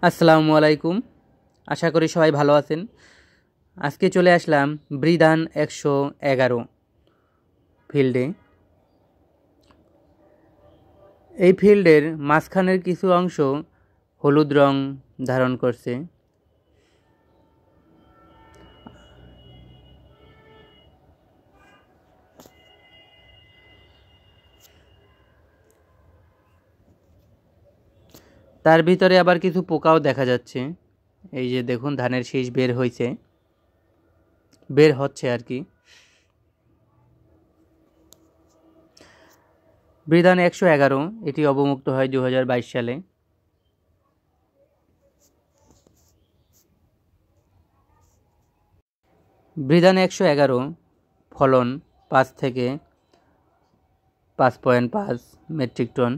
আসসালামু আলাইকুম। আশা করি সবাই ভালো আছেন। আজকে চলে আসলাম বৃদান 111 ফিল্ডে। এই ফিল্ডের মাঝখানের কিছু অংশ হলুদ রং ধারণ করছে। তার ভিতরে আবার কিছু পোকাও দেখা যাচ্ছে। এই যে দেখুন, ধানের শীষ বের হচ্ছে আর কি। বৃদান 111 এটি অবমুক্ত হয় 2022 সালে। বৃদান 111 ফলন 5 থেকে 5.5 মেট্রিক টন।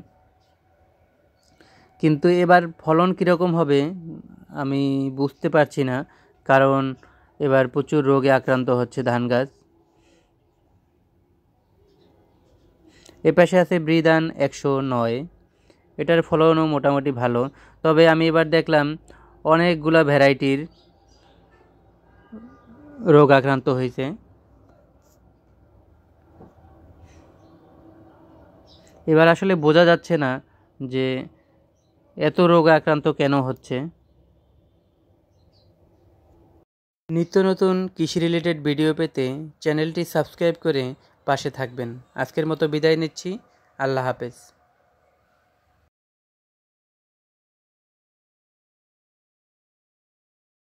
কিন্তু এবার ফলন কীরকম হবে আমি বুঝতে পারছি না, কারণ এবার প্রচুর রোগে আক্রান্ত হচ্ছে ধান গাছ। এ পাশে আছে বৃদান 109, এটার ফলনও মোটামুটি ভালো। তবে আমি এবার দেখলাম অনেকগুলা ভ্যারাইটির রোগ আক্রান্ত হয়েছে। এবার আসলে বোঝা যাচ্ছে না যে এত রোগ আক্রান্ত কেন হচ্ছে। নিত্য নতুন কৃষি রিলেটেড ভিডিও পেতে চ্যানেলটি সাবস্ক্রাইব করে পাশে থাকবেন। আজকের মতো বিদায় নিচ্ছি। আল্লাহ হাফেজ।